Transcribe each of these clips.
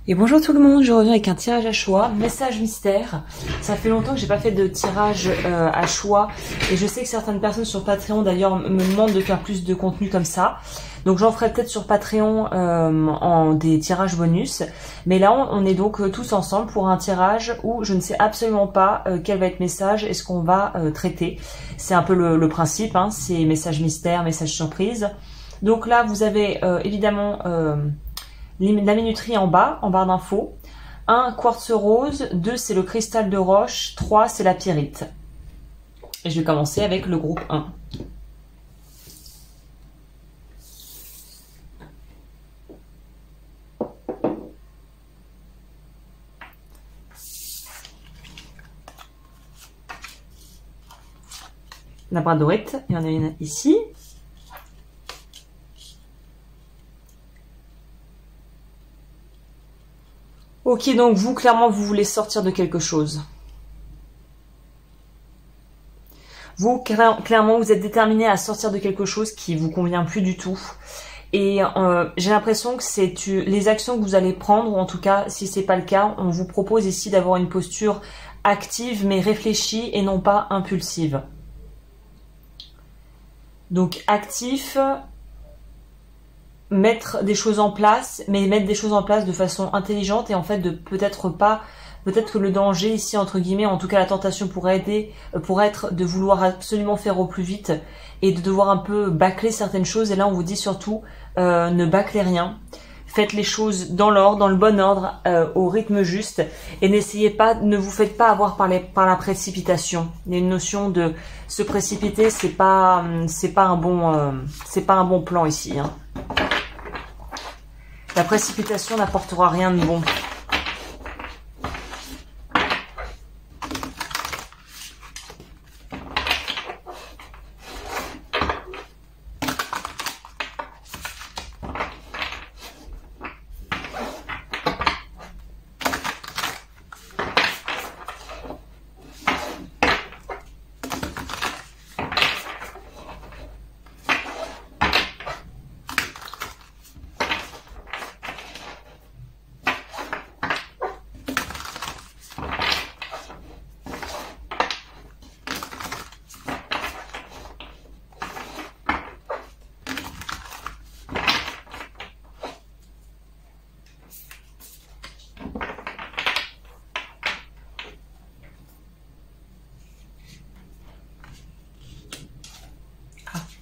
Et bonjour tout le monde, je reviens avec un tirage à choix, message mystère. Ça fait longtemps que j'ai pas fait de tirage à choix et je sais que certaines personnes sur Patreon d'ailleurs me demandent de faire plus de contenu comme ça. Donc j'en ferai peut-être sur Patreon en des tirages bonus. Mais là on est donc tous ensemble pour un tirage où je ne sais absolument pas quel va être message et ce qu'on va traiter. C'est un peu le principe, hein, c'est message mystère, message surprise. Donc là vous avez évidemment la minuterie en bas, en barre d'infos. 1, quartz rose. 2, c'est le cristal de roche. 3, c'est la pyrite. Et je vais commencer avec le groupe 1. La bradorite, il y en a une ici. Ok, donc vous, clairement, vous voulez sortir de quelque chose. Vous, clairement, vous êtes déterminé à sortir de quelque chose qui vous convient plus du tout. Et j'ai l'impression que c'est les actions que vous allez prendre, ou en tout cas, si c'est pas le cas, on vous propose ici d'avoir une posture active mais réfléchie et non pas impulsive. Donc actif, mettre des choses en place, mais mettre des choses en place de façon intelligente et en fait de peut-être que le danger ici entre guillemets, en tout cas la tentation pourrait être de vouloir absolument faire au plus vite et de devoir un peu bâcler certaines choses. Et là on vous dit surtout ne bâclez rien, faites les choses dans l'ordre, dans le bon ordre, au rythme juste et ne vous faites pas avoir par la précipitation. Il y a une notion de se précipiter, c'est pas un bon plan ici, hein. La précipitation n'apportera rien de bon.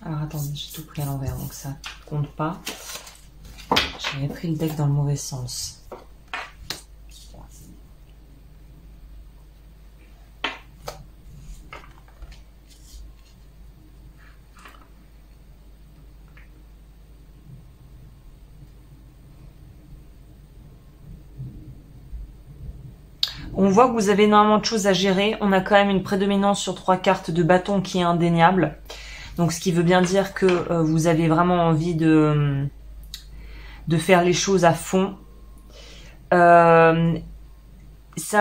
Alors attendez, j'ai tout pris à l'envers, donc ça compte pas. J'avais pris le deck dans le mauvais sens. On voit que vous avez énormément de choses à gérer. On a quand même une prédominance sur 3 cartes de bâton qui est indéniable. Donc ce qui veut bien dire que vous avez vraiment envie de faire les choses à fond. C'est un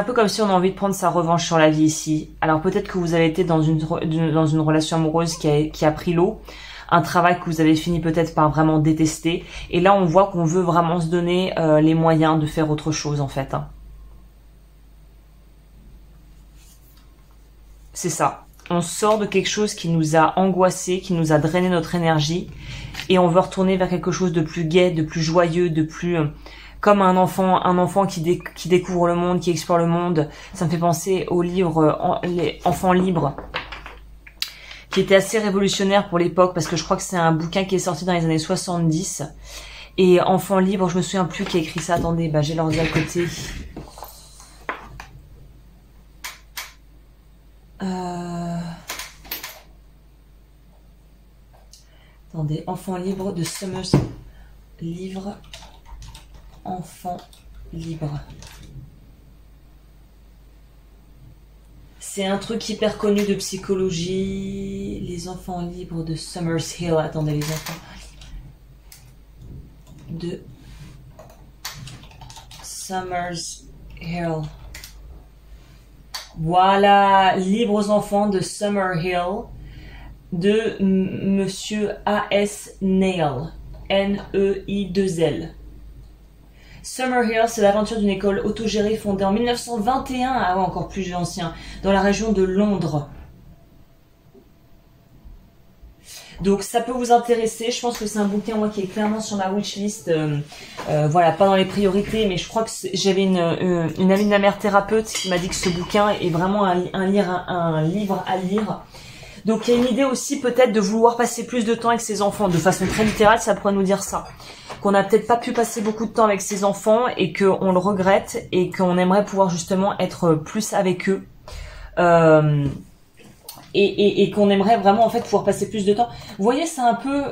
peu comme si on a envie de prendre sa revanche sur la vie ici. Alors peut-être que vous avez été dans une relation amoureuse qui a pris l'eau. Un travail que vous avez fini peut-être par vraiment détester. Et là on voit qu'on veut vraiment se donner les moyens de faire autre chose en fait, hein. C'est ça. On sort de quelque chose qui nous a angoissé, qui nous a drainé notre énergie et on veut retourner vers quelque chose de plus gai, de plus joyeux, de plus comme un enfant qui découvre le monde, qui explore le monde. Ça me fait penser au livre Les Enfants libres qui était assez révolutionnaire pour l'époque parce que je crois que c'est un bouquin qui est sorti dans les années 70 et Enfants libres, je me souviens plus qui a écrit ça. Attendez, j'ai l'ordi à côté. Attendez, Enfant libre de Summers. Livre Enfant libre. C'est un truc hyper connu de psychologie. Les enfants libres de Summers Hill. Attendez, les enfants de Summers Hill. Voilà, Libres enfants de Summerhill de Monsieur A.S. Neil, N-E-I-2-L. Summer Hill, c'est l'aventure d'une école autogérée fondée en 1921, ah ouais, encore plus ancien, dans la région de Londres. Donc ça peut vous intéresser, je pense que c'est un bouquin moi qui est clairement sur ma wishlist, voilà, pas dans les priorités, mais je crois que j'avais une amie de ma mère thérapeute qui m'a dit que ce bouquin est vraiment un livre à lire. Donc il y a une idée aussi peut-être de vouloir passer plus de temps avec ses enfants, de façon très littérale ça pourrait nous dire ça. Qu'on n'a peut-être pas pu passer beaucoup de temps avec ses enfants et qu'on le regrette et qu'on aimerait pouvoir justement être plus avec eux. Et qu'on aimerait vraiment en fait pouvoir passer plus de temps. Vous voyez, c'est un peu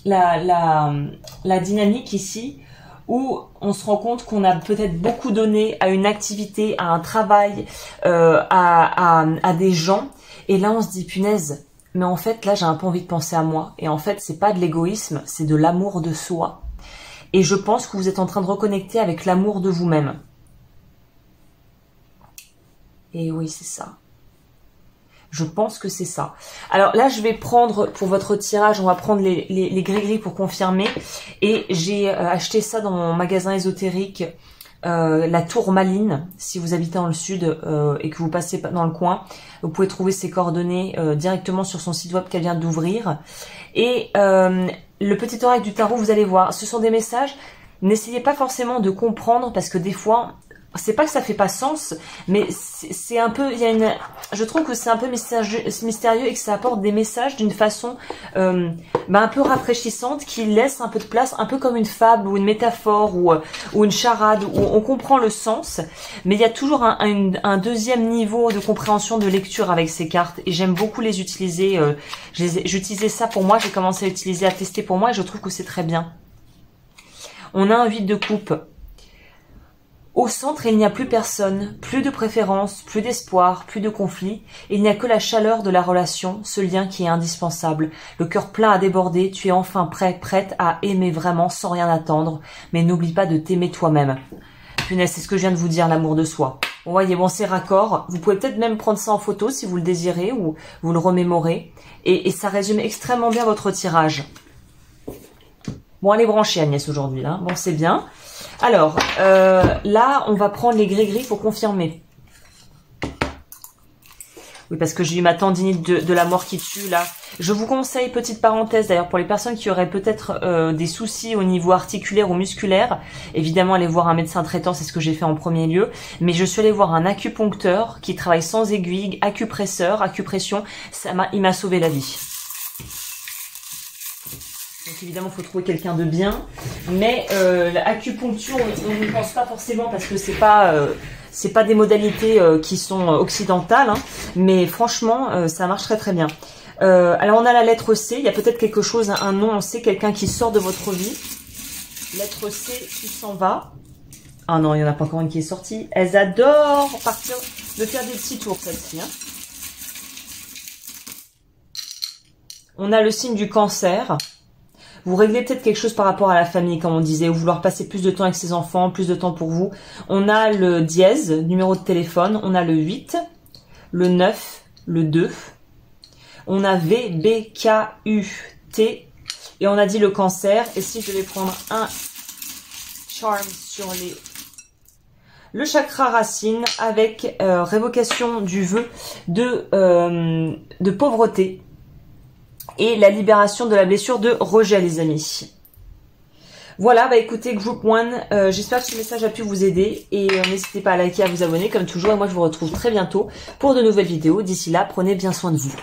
la dynamique ici où on se rend compte qu'on a peut-être beaucoup donné à une activité, à un travail, à des gens. Et là, on se dit, punaise, mais en fait, là, j'ai un peu envie de penser à moi. Et en fait, c'est pas de l'égoïsme, c'est de l'amour de soi. Et je pense que vous êtes en train de reconnecter avec l'amour de vous-même. Et oui, c'est ça. Je pense que c'est ça. Alors là, je vais prendre, pour votre tirage, on va prendre les gris-gris pour confirmer. Et j'ai acheté ça dans mon magasin ésotérique, la Tour Maline. Si vous habitez dans le sud et que vous passez dans le coin, vous pouvez trouver ses coordonnées directement sur son site web qu'elle vient d'ouvrir. Et le petit oreille du tarot, vous allez voir, ce sont des messages. N'essayez pas forcément de comprendre parce que des fois... C'est pas que ça fait pas sens, mais c'est un peu, je trouve que c'est un peu mystérieux et que ça apporte des messages d'une façon un peu rafraîchissante qui laisse un peu de place, un peu comme une fable ou une métaphore ou une charade où on comprend le sens, mais il y a toujours un deuxième niveau de compréhension de lecture avec ces cartes et j'aime beaucoup les utiliser. J'utilisais ça pour moi, j'ai commencé à utiliser, à tester pour moi et je trouve que c'est très bien. On a un 8 de coupe. Au centre, il n'y a plus personne, plus de préférence, plus d'espoir, plus de conflit. Il n'y a que la chaleur de la relation, ce lien qui est indispensable. Le cœur plein à déborder, tu es enfin prête à aimer vraiment sans rien attendre. Mais n'oublie pas de t'aimer toi-même. Punaise, c'est ce que je viens de vous dire, l'amour de soi. Vous voyez, bon, c'est raccord. Vous pouvez peut-être même prendre ça en photo si vous le désirez ou vous le remémorez. Et ça résume extrêmement bien votre tirage. Bon, elle est branchée Agnès aujourd'hui, là. Bon, c'est bien. Alors, là, on va prendre les gris-gris pour confirmer. Oui, parce que j'ai eu ma tendinite de la mort qui tue, là. Je vous conseille, petite parenthèse, d'ailleurs, pour les personnes qui auraient peut-être des soucis au niveau articulaire ou musculaire, évidemment, allez voir un médecin traitant, c'est ce que j'ai fait en premier lieu. Mais je suis allée voir un acupuncteur qui travaille sans aiguille, acupression. Il m'a sauvé la vie. Donc évidemment, il faut trouver quelqu'un de bien. Mais l'acupuncture, on n'y pense pas forcément parce que c'est pas des modalités qui sont occidentales. Hein, mais franchement, ça marche très très bien. Alors on a la lettre C. Il y a peut-être quelque chose, un nom, on sait, quelqu'un qui sort de votre vie. Lettre C qui s'en va. Ah non, il n'y en a pas encore une qui est sortie. Elles adorent partir, de faire des petits tours, celle-ci. Hein. On a le signe du cancer. Vous réglez peut-être quelque chose par rapport à la famille, comme on disait, ou vouloir passer plus de temps avec ses enfants, plus de temps pour vous. On a le dièse, numéro de téléphone. On a le 8, le 9, le 2. On a V, B, K, U, T. Et on a dit le cancer. Et si je vais prendre un charm sur le chakra racine avec révocation du vœu de pauvreté. Et la libération de la blessure de rejet, les amis. Voilà, bah écoutez, Group One, j'espère que ce message a pu vous aider. Et n'hésitez pas à liker, à vous abonner, comme toujours. Et moi, je vous retrouve très bientôt pour de nouvelles vidéos. D'ici là, prenez bien soin de vous.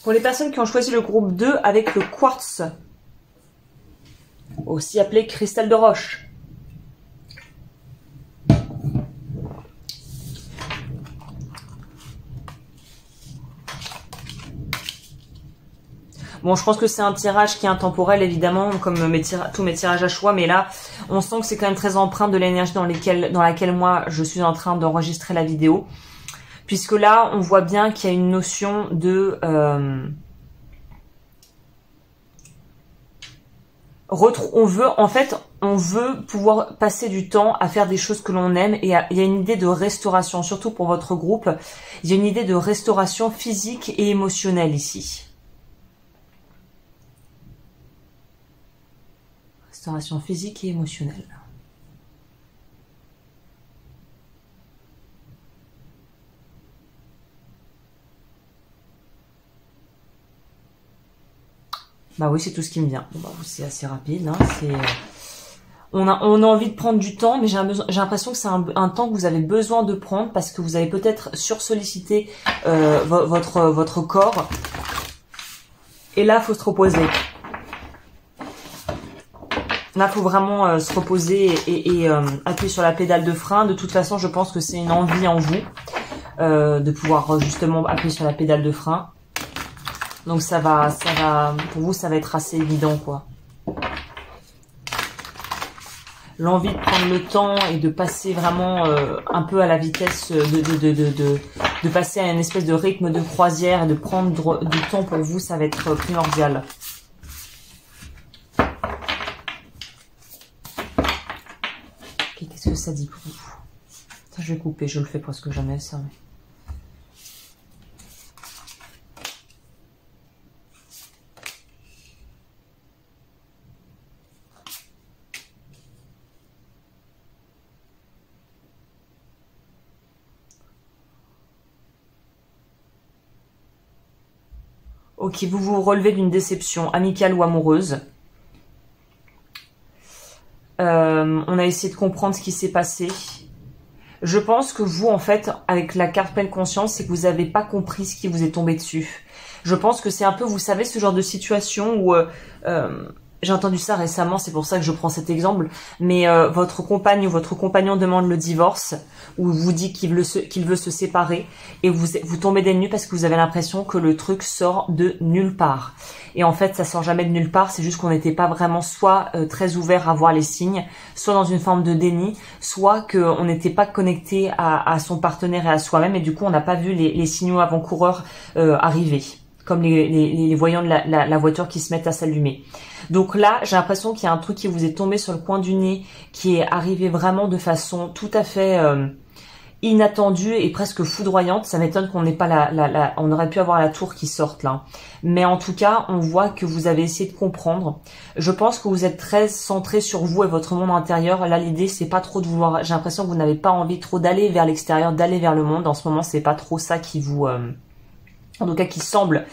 Pour les personnes qui ont choisi le groupe 2 avec le quartz, aussi appelé cristal de roche. Bon, je pense que c'est un tirage qui est intemporel, évidemment, comme tous mes tirages à choix, mais là, on sent que c'est quand même très empreint de l'énergie dans laquelle moi, je suis en train d'enregistrer la vidéo. Puisque là, on voit bien qu'il y a une notion de on veut, en fait, on veut pouvoir passer du temps à faire des choses que l'on aime, et il y a une idée de restauration, surtout pour votre groupe. Il y a une idée de restauration physique et émotionnelle ici. Restauration physique et émotionnelle. Bah oui, c'est tout ce qui me vient. Bon, bah, c'est assez rapide. Hein. On a envie de prendre du temps, mais j'ai l'impression que c'est un temps que vous avez besoin de prendre parce que vous avez peut-être sursollicité votre corps. Et là, il faut se reposer. Là, il faut vraiment se reposer et appuyer sur la pédale de frein. De toute façon, je pense que c'est une envie en vous de pouvoir justement appuyer sur la pédale de frein. Donc ça va, pour vous, ça va être assez évident, quoi. L'envie de prendre le temps et de passer vraiment un peu à la vitesse, de passer à une espèce de rythme de croisière et de prendre du temps pour vous, ça va être primordial. Ok, qu'est-ce que ça dit pour vous? Ça, je vais couper, je le fais presque jamais, ça. Ok, vous vous relevez d'une déception amicale ou amoureuse. On a essayé de comprendre ce qui s'est passé. Je pense que vous, en fait, avec la carte pleine conscience, c'est que vous n'avez pas compris ce qui vous est tombé dessus. Je pense que c'est un peu, vous savez, ce genre de situation où... j'ai entendu ça récemment, c'est pour ça que je prends cet exemple, mais votre compagne ou votre compagnon demande le divorce, ou vous dit qu'il veut se séparer, et vous tombez des nues parce que vous avez l'impression que le truc sort de nulle part. Et en fait, ça sort jamais de nulle part, c'est juste qu'on n'était pas vraiment soit très ouvert à voir les signes, soit dans une forme de déni, soit qu'on n'était pas connecté à son partenaire et à soi-même, et du coup, on n'a pas vu les signaux avant-coureurs arriver, comme les voyants de la voiture qui se mettent à s'allumer. Donc là, j'ai l'impression qu'il y a un truc qui vous est tombé sur le coin du nez, qui est arrivé vraiment de façon tout à fait inattendue et presque foudroyante. Ça m'étonne qu'on n'ait pas on aurait pu avoir la tour qui sorte là. Mais en tout cas, on voit que vous avez essayé de comprendre. Je pense que vous êtes très centré sur vous et votre monde intérieur. Là, l'idée, c'est pas trop de vouloir... J'ai l'impression que vous n'avez pas envie trop d'aller vers l'extérieur, d'aller vers le monde. En ce moment, c'est pas trop ça qui vous... en tout cas, qui semble...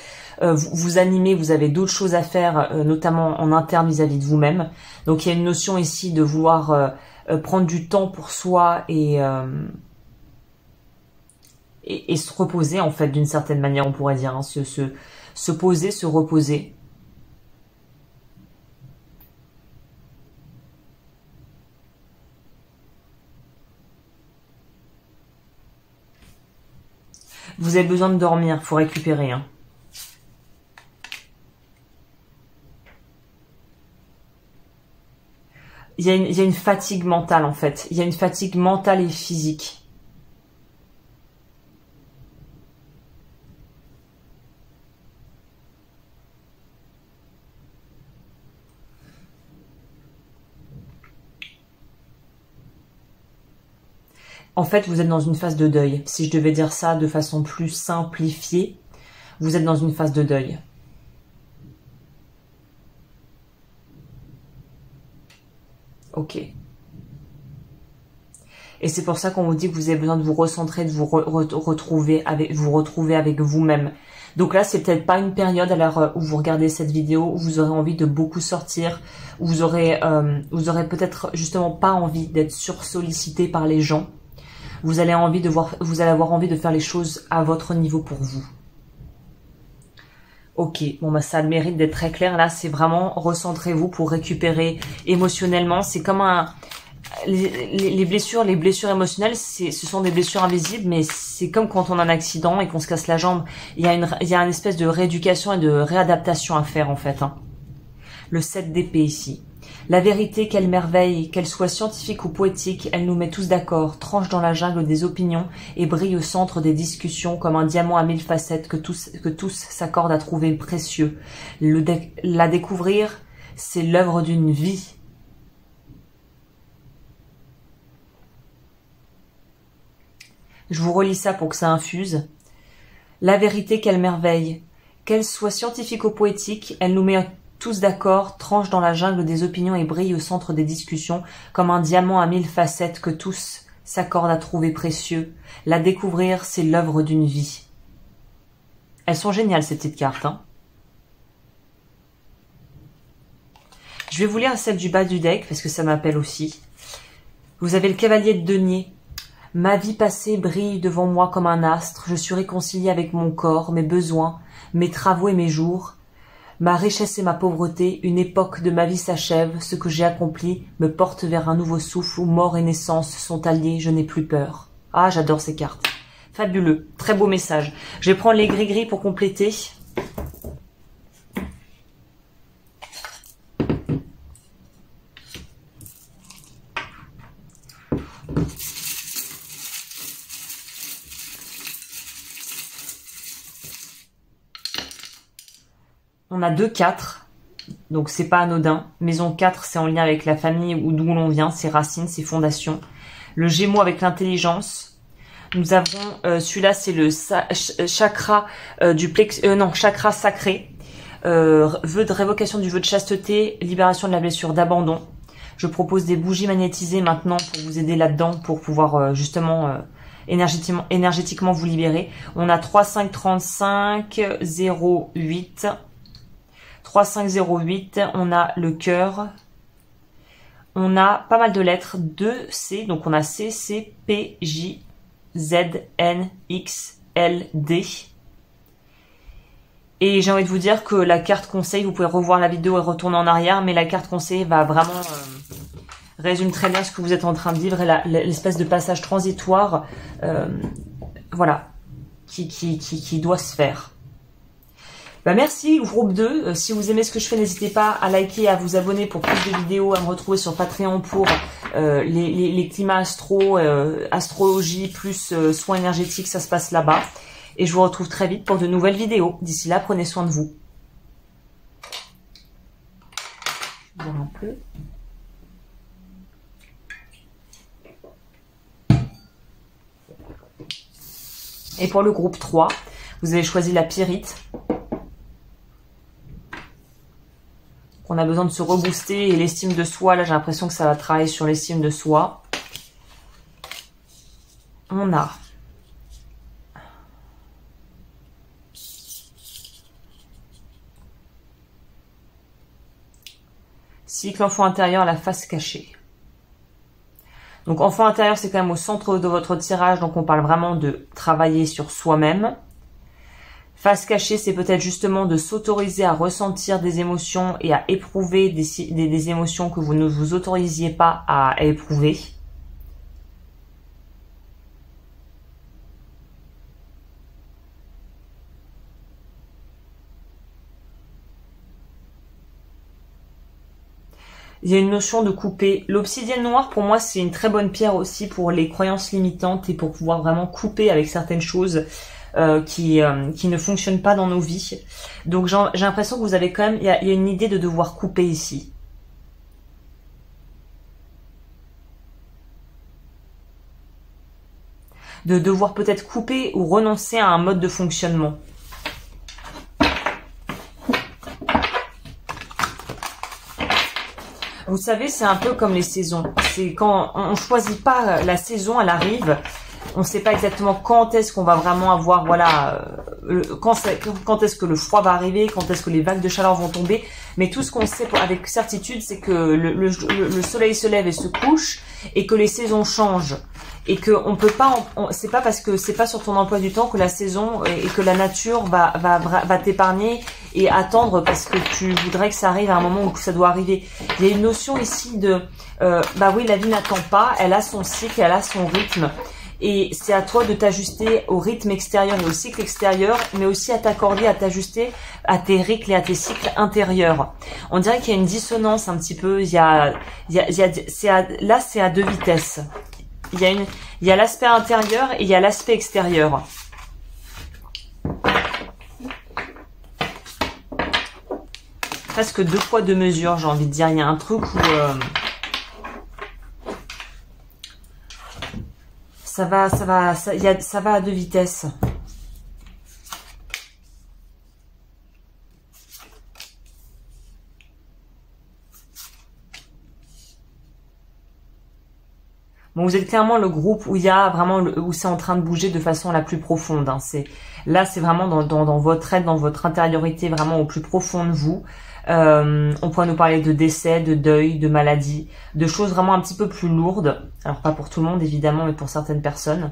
vous animez, vous avez d'autres choses à faire, notamment en interne vis-à-vis de vous-même. Donc il y a une notion ici de vouloir prendre du temps pour soi et se reposer, en fait, d'une certaine manière, on pourrait dire, hein, se poser, se reposer. Vous avez besoin de dormir, il faut récupérer, hein. Il y a une fatigue mentale, en fait. Il y a une fatigue mentale et physique. En fait, vous êtes dans une phase de deuil. Si je devais dire ça de façon plus simplifiée, vous êtes dans une phase de deuil. Ok. Et c'est pour ça qu'on vous dit que vous avez besoin de vous recentrer, de vous retrouver avec vous-même. Donc là, c'est peut-être pas une période à l'heure où vous regardez cette vidéo où vous aurez envie de beaucoup sortir, où vous aurez peut-être justement pas envie d'être sursollicité par les gens. Vous allez avoir envie de faire les choses à votre niveau pour vous. Ok, bon bah ça a le mérite d'être très clair. Là, c'est vraiment recentrez-vous pour récupérer émotionnellement. C'est comme les blessures émotionnelles, ce sont des blessures invisibles, mais c'est comme quand on a un accident et qu'on se casse la jambe. Il y a une espèce de rééducation et de réadaptation à faire en fait. Hein. Le 7 d'épée ici. La vérité, quelle merveille, qu'elle soit scientifique ou poétique, elle nous met tous d'accord, tranche dans la jungle des opinions et brille au centre des discussions comme un diamant à 1000 facettes que tous s'accordent à trouver précieux. La découvrir, c'est l'œuvre d'une vie. Je vous relis ça pour que ça infuse. La vérité, quelle merveille. Qu'elle soit scientifico-poétique, elle nous met tous d'accord, tranche dans la jungle des opinions et brille au centre des discussions, comme un diamant à 1000 facettes que tous s'accordent à trouver précieux. La découvrir, c'est l'œuvre d'une vie. Elles sont géniales, ces petites cartes, hein. Je vais vous lire celle du bas du deck, parce que ça m'appelle aussi. Vous avez le cavalier de denier. Ma vie passée brille devant moi comme un astre, je suis réconcilié avec mon corps, mes besoins, mes travaux et mes jours. Ma richesse et ma pauvreté, une époque de ma vie s'achève, ce que j'ai accompli me porte vers un nouveau souffle où mort et naissance sont alliés, je n'ai plus peur. Ah, j'adore ces cartes. Fabuleux, très beau message. Je vais prendre les gris-gris pour compléter. On a 2-4, donc c'est pas anodin. Maison 4, c'est en lien avec la famille ou d'où l'on vient, ses racines, ses fondations. Le Gémeaux avec l'intelligence. Nous avons, celui-là, c'est le chakra chakra sacré. Vœu de révocation du vœu de chasteté, libération de la blessure d'abandon. Je propose des bougies magnétisées maintenant pour vous aider là-dedans, pour pouvoir justement énergétiquement vous libérer. On a 3, 5, 35, 0, 8. 3508, on a le cœur, on a pas mal de lettres, 2C, donc on a C, C, P, J, Z, N, X, L, D. Et j'ai envie de vous dire que la carte conseil, vous pouvez revoir la vidéo et retourner en arrière, mais la carte conseil va vraiment résume très bien ce que vous êtes en train de vivre et l'espèce de passage transitoire, voilà, qui doit se faire. Bah merci groupe 2, si vous aimez ce que je fais, n'hésitez pas à liker et à vous abonner pour plus de vidéos, à me retrouver sur Patreon pour les climats astro, astrologie plus soins énergétiques, ça se passe là-bas. Et je vous retrouve très vite pour de nouvelles vidéos. D'ici là, prenez soin de vous. Voir un peu. Et pour le groupe 3, vous avez choisi la pyrite. On a besoin de se rebooster et l'estime de soi, là j'ai l'impression que ça va travailler sur l'estime de soi. On a cycle enfant intérieur, la face cachée. Donc enfant intérieur, c'est quand même au centre de votre tirage, donc on parle vraiment de travailler sur soi-même. Face cachée, c'est peut-être justement de s'autoriser à ressentir des émotions et à éprouver des émotions que vous ne vous autorisiez pas à éprouver. Il y a une notion de couper. L'obsidienne noire, pour moi, c'est une très bonne pierre aussi pour les croyances limitantes et pour pouvoir vraiment couper avec certaines choses qui ne fonctionnent pas dans nos vies. Donc j'ai l'impression que vous avez quand même, il y a une idée de devoir couper ici. De devoir peut-être couper ou renoncer à un mode de fonctionnement. Vous savez, c'est un peu comme les saisons. C'est quand on choisit pas la saison, elle arrive. On ne sait pas exactement quand est-ce qu'on va vraiment avoir, voilà, quand est-ce que le froid va arriver, quand est-ce que les vagues de chaleur vont tomber. Mais tout ce qu'on sait avec certitude, c'est que le soleil se lève et se couche et que les saisons changent. Et que on peut pas, c'est pas parce que c'est pas sur ton emploi du temps que la saison et que la nature va t'épargner et attendre parce que tu voudrais que ça arrive à un moment où ça doit arriver. Il y a une notion ici de, bah oui, la vie n'attend pas, elle a son cycle, elle a son rythme. Et c'est à toi de t'ajuster au rythme extérieur et au cycle extérieur, mais aussi à t'accorder, à t'ajuster à tes rythmes et à tes cycles intérieurs. On dirait qu'il y a une dissonance un petit peu. Là, c'est à deux vitesses. Il y a l'aspect intérieur et il y a l'aspect extérieur. Très presque deux poids deux mesures, j'ai envie de dire. Il y a un truc où ça va à deux vitesses. Bon, vous êtes clairement le groupe où il y a vraiment où c'est en train de bouger de façon la plus profonde. Hein. Là, c'est vraiment dans votre être, dans votre intériorité, vraiment au plus profond de vous. On pourrait nous parler de décès, de deuil, de maladie, de choses vraiment un petit peu plus lourdes. Alors pas pour tout le monde évidemment, mais pour certaines personnes.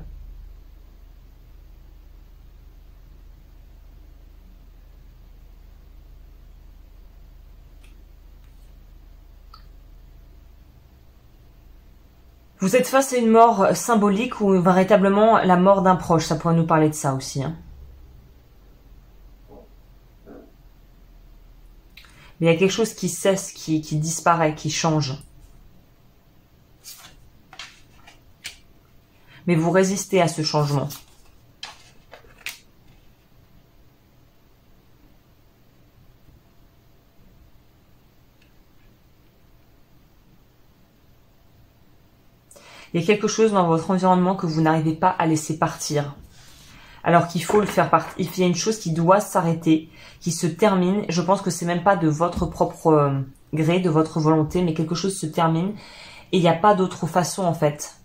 Vous êtes face à une mort symbolique ou véritablement la mort d'un proche. Ça pourrait nous parler de ça aussi. Hein. Mais il y a quelque chose qui cesse, qui disparaît, qui change. Mais vous résistez à ce changement. Il y a quelque chose dans votre environnement que vous n'arrivez pas à laisser partir. Alors qu'il faut le faire partir. Il y a une chose qui doit s'arrêter, qui se termine. Je pense que c'est même pas de votre propre gré, de votre volonté, mais quelque chose se termine. Et il n'y a pas d'autre façon en fait.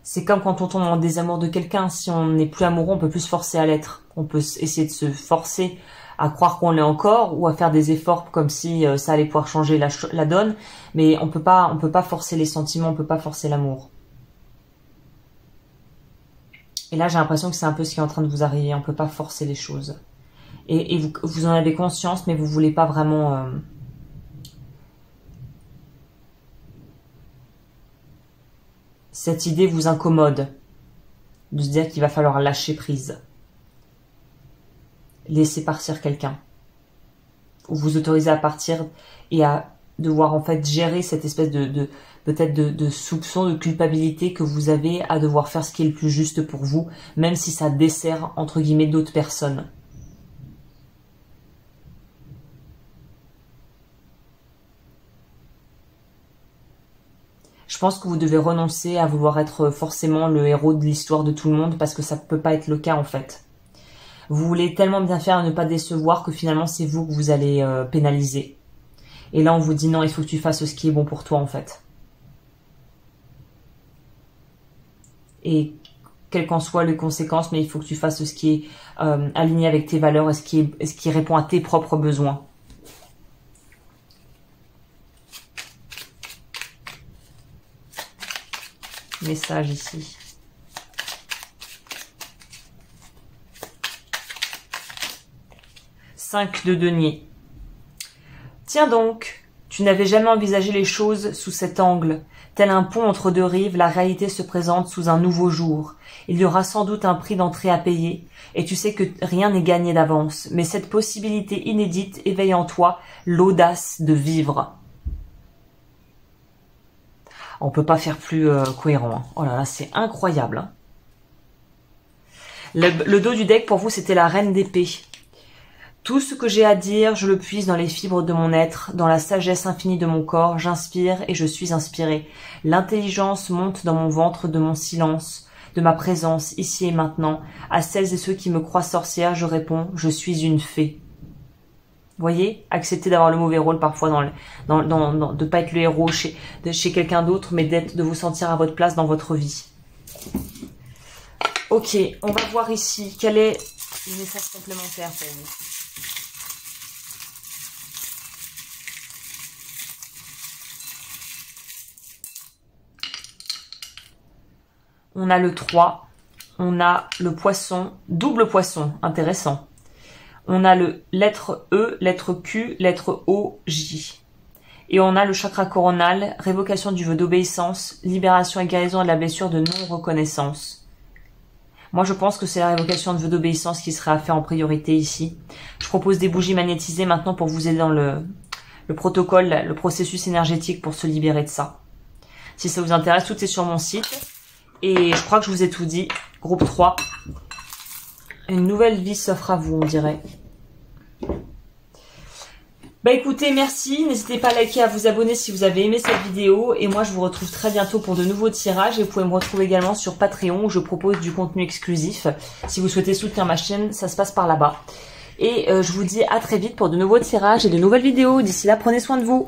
C'est comme quand on tombe en désamour de quelqu'un. Si on n'est plus amoureux, on peut plus se forcer à l'être. On peut essayer de se forcer à croire qu'on l'est encore ou à faire des efforts comme si ça allait pouvoir changer la donne. Mais on peut pas forcer les sentiments, on peut pas forcer l'amour. Et là, j'ai l'impression que c'est un peu ce qui est en train de vous arriver. On peut pas forcer les choses. Et vous en avez conscience, mais vous voulez pas vraiment... Cette idée vous incommode. De se dire qu'il va falloir lâcher prise. Laisser partir quelqu'un. Ou vous autoriser à partir et à devoir en fait gérer cette espèce peut-être de soupçon, de culpabilité que vous avez à devoir faire ce qui est le plus juste pour vous, même si ça dessert entre guillemets d'autres personnes. Je pense que vous devez renoncer à vouloir être forcément le héros de l'histoire de tout le monde parce que ça ne peut pas être le cas en fait. Vous voulez tellement bien faire à ne pas décevoir que finalement c'est vous que vous allez pénaliser. Et là on vous dit non, il faut que tu fasses ce qui est bon pour toi en fait. Et quelles qu'en soient les conséquences, mais il faut que tu fasses ce qui est aligné avec tes valeurs et ce qui répond à tes propres besoins. Message ici. Cinq de denier. Tiens donc, tu n'avais jamais envisagé les choses sous cet angle. Tel un pont entre deux rives, la réalité se présente sous un nouveau jour. Il y aura sans doute un prix d'entrée à payer, et tu sais que rien n'est gagné d'avance, mais cette possibilité inédite éveille en toi l'audace de vivre. On peut pas faire plus cohérent. Hein. Oh là là, c'est incroyable. Hein. Le dos du deck, pour vous, c'était la reine d'épée. Tout ce que j'ai à dire, je le puise dans les fibres de mon être, dans la sagesse infinie de mon corps, j'inspire et je suis inspiré. L'intelligence monte dans mon ventre de mon silence, de ma présence, ici et maintenant. À celles et ceux qui me croient sorcière, je réponds, je suis une fée. Voyez, accepter d'avoir le mauvais rôle parfois, de pas être le héros chez quelqu'un d'autre, mais de vous sentir à votre place dans votre vie. Ok, on va voir ici quel est le message complémentaire pour vous. On a le 3, on a le poisson, double poisson, intéressant. On a le lettre E, lettre Q, lettre O, J. Et on a le chakra coronal, révocation du vœu d'obéissance, libération et guérison de la blessure de non-reconnaissance. Moi, je pense que c'est la révocation de vœu d'obéissance qui serait à faire en priorité ici. Je propose des bougies magnétisées maintenant pour vous aider dans le protocole, le processus énergétique pour se libérer de ça. Si ça vous intéresse, tout est sur mon site. Et je crois que je vous ai tout dit. Groupe 3. Une nouvelle vie s'offre à vous, on dirait. Bah écoutez, merci, n'hésitez pas à liker, à vous abonner si vous avez aimé cette vidéo, et moi je vous retrouve très bientôt pour de nouveaux tirages, et vous pouvez me retrouver également sur Patreon où je propose du contenu exclusif. Si vous souhaitez soutenir ma chaîne, ça se passe par là-bas. Et je vous dis à très vite pour de nouveaux tirages et de nouvelles vidéos. D'ici là, prenez soin de vous.